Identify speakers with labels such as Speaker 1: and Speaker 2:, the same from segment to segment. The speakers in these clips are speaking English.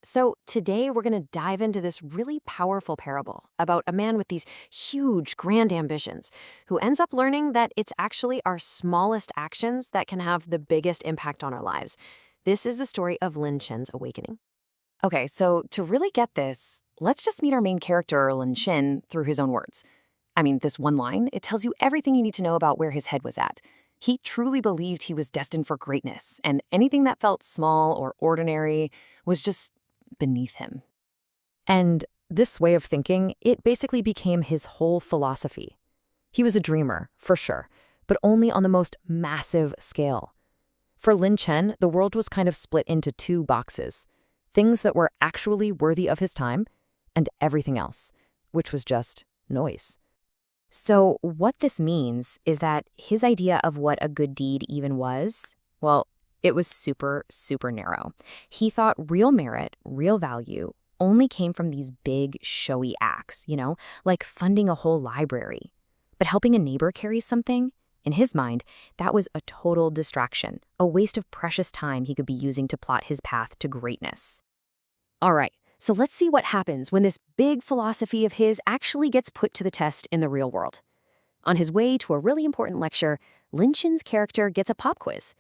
Speaker 1: So, today we're going to dive into this really powerful parable about a man with these huge, grand ambitions who ends up learning that it's actually our smallest actions that can have the biggest impact on our lives. This is the story of Lin Chen's awakening. Okay, so to really get this, let's just meet our main character, Lin Chen, through his own words. I mean, this one line, it tells you everything you need to know about where his head was at. He truly believed he was destined for greatness, and anything that felt small or ordinary was just beneath him. And this way of thinking, it basically became his whole philosophy. He was a dreamer, for sure, but only on the most massive scale. For Lin Chen, the world was kind of split into two boxes: things that were actually worthy of his time, and everything else, which was just noise. So what this means is that his idea of what a good deed even was, well, it was super, super narrow. He thought real merit, real value, only came from these big, showy acts, like funding a whole library. But helping a neighbor carry something, in his mind, that was a total distraction, a waste of precious time he could be using to plot his path to greatness. All right, so let's see what happens when this big philosophy of his actually gets put to the test in the real world. On his way to a really important lecture, Lin Chen's character gets a pop quiz.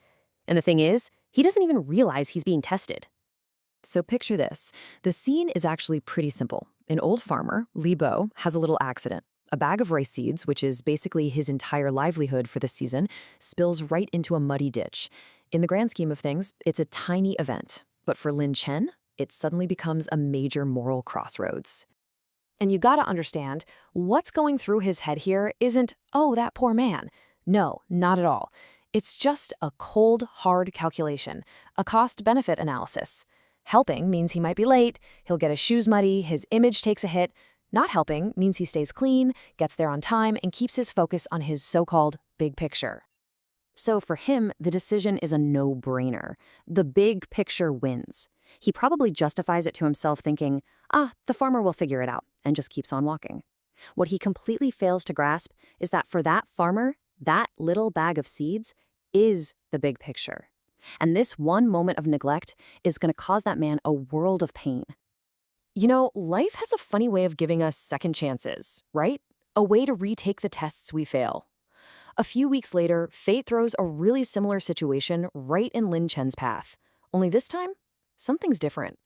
Speaker 1: And the thing is, he doesn't even realize he's being tested. So picture this. The scene is actually pretty simple. An old farmer, Li Bo, has a little accident. A bag of rice seeds, which is basically his entire livelihood for the season, spills right into a muddy ditch. In the grand scheme of things, it's a tiny event. But for Lin Chen, it suddenly becomes a major moral crossroads. And you gotta understand, what's going through his head here isn't, oh, that poor man. No, not at all. It's just a cold, hard calculation, a cost-benefit analysis. Helping means he might be late, he'll get his shoes muddy, his image takes a hit. Not helping means he stays clean, gets there on time, and keeps his focus on his so-called big picture. So for him, the decision is a no-brainer. The big picture wins. He probably justifies it to himself thinking, the farmer will figure it out, and just keeps on walking. What he completely fails to grasp is that for that farmer, that little bag of seeds is the big picture. And this one moment of neglect is going to cause that man a world of pain. Life has a funny way of giving us second chances, right? A way to retake the tests we fail. A few weeks later, fate throws a really similar situation right in Lin Chen's path. Only this time, something's different.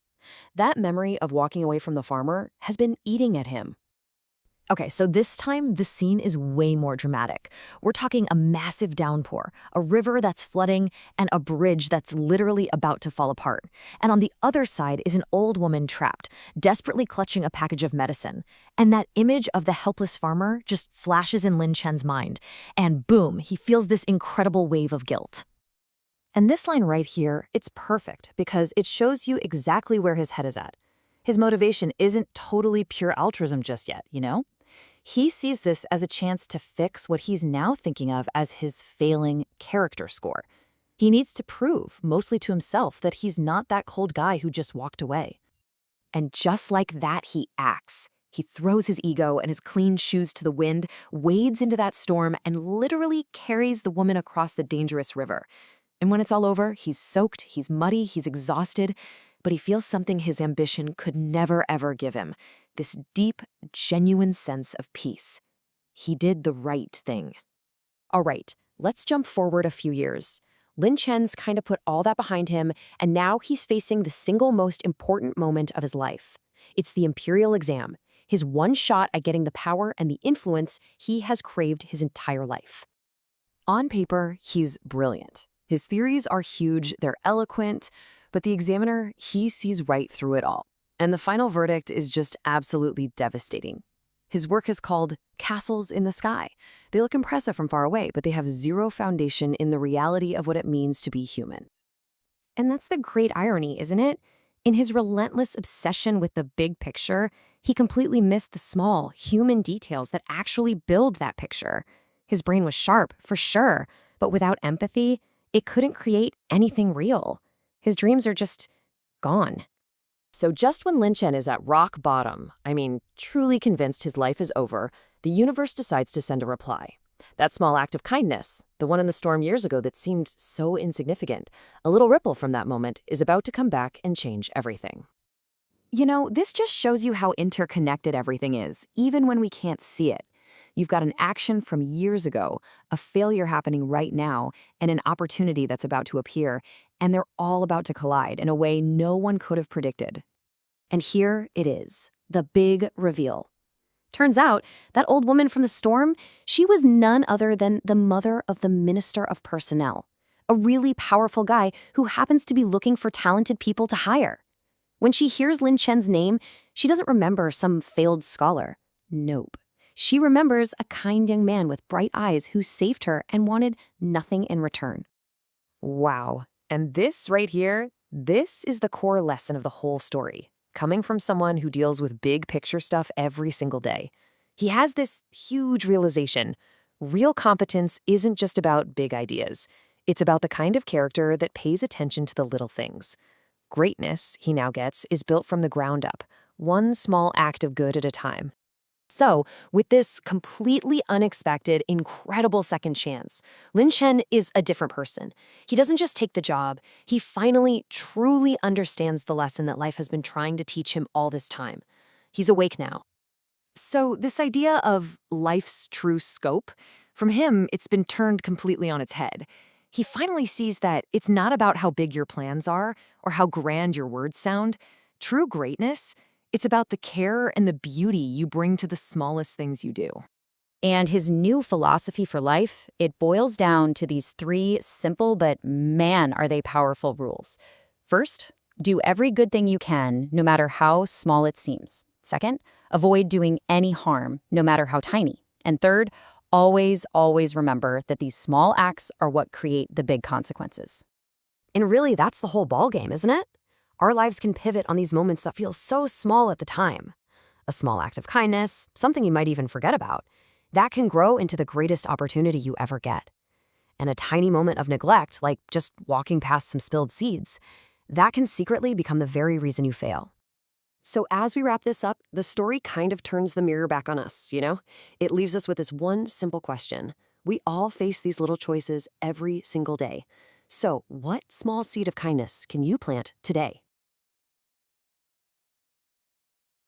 Speaker 1: That memory of walking away from the farmer has been eating at him. Okay, so this time the scene is way more dramatic. We're talking a massive downpour, a river that's flooding, and a bridge that's literally about to fall apart. And on the other side is an old woman trapped, desperately clutching a package of medicine. And that image of the helpless farmer just flashes in Lin Chen's mind. And boom, he feels this incredible wave of guilt. And this line right here, it's perfect because it shows you exactly where his head is at. His motivation isn't totally pure altruism just yet, He sees this as a chance to fix what he's now thinking of as his failing character score. He needs to prove, mostly to himself, that he's not that cold guy who just walked away. And just like that, he acts. He throws his ego and his clean shoes to the wind, wades into that storm, and literally carries the woman across the dangerous river. And when it's all over, he's soaked, he's muddy, he's exhausted, but he feels something his ambition could never, ever give him. This deep, genuine sense of peace. He did the right thing. All right, let's jump forward a few years. Lin Chen's kind of put all that behind him, and now he's facing the single most important moment of his life. It's the imperial exam, his one shot at getting the power and the influence he has craved his entire life. On paper, he's brilliant. His theories are huge, they're eloquent, but the examiner, he sees right through it all. And the final verdict is just absolutely devastating. His work is called Castles in the Sky. They look impressive from far away, but they have zero foundation in the reality of what it means to be human. And that's the great irony, isn't it? In his relentless obsession with the big picture, he completely missed the small, human details that actually build that picture. His brain was sharp, for sure, but without empathy, it couldn't create anything real. His dreams are just gone. So just when Lin Chen is at rock bottom, truly convinced his life is over, the universe decides to send a reply. That small act of kindness, the one in the storm years ago that seemed so insignificant, a little ripple from that moment is about to come back and change everything. This just shows you how interconnected everything is, even when we can't see it. You've got an action from years ago, a failure happening right now, and an opportunity that's about to appear, and they're all about to collide in a way no one could have predicted. And here it is, the big reveal. Turns out, that old woman from the storm, she was none other than the mother of the Minister of Personnel, a really powerful guy who happens to be looking for talented people to hire. When she hears Lin Chen's name, she doesn't remember some failed scholar. Nope. She remembers a kind young man with bright eyes who saved her and wanted nothing in return. Wow. And this right here, this is the core lesson of the whole story, coming from someone who deals with big picture stuff every single day. He has this huge realization. Real competence isn't just about big ideas. It's about the kind of character that pays attention to the little things. Greatness, he now gets, is built from the ground up, one small act of good at a time. So, with this completely unexpected, incredible second chance, Lin Chen is a different person. He doesn't just take the job, he finally truly understands the lesson that life has been trying to teach him all this time. He's awake now. So, this idea of life's true scope, from him, it's been turned completely on its head. He finally sees that it's not about how big your plans are or how grand your words sound. True greatness, it's about the care and the beauty you bring to the smallest things you do. And his new philosophy for life, it boils down to these three simple but man are they powerful rules. First, do every good thing you can, no matter how small it seems. Second, avoid doing any harm, no matter how tiny. And third, always remember that these small acts are what create the big consequences. And really, that's the whole ballgame, isn't it? Our lives can pivot on these moments that feel so small at the time. A small act of kindness, something you might even forget about, that can grow into the greatest opportunity you ever get. And a tiny moment of neglect, like just walking past some spilled seeds, that can secretly become the very reason you fail. So as we wrap this up, the story kind of turns the mirror back on us, It leaves us with this one simple question. We all face these little choices every single day. So what small seed of kindness can you plant today?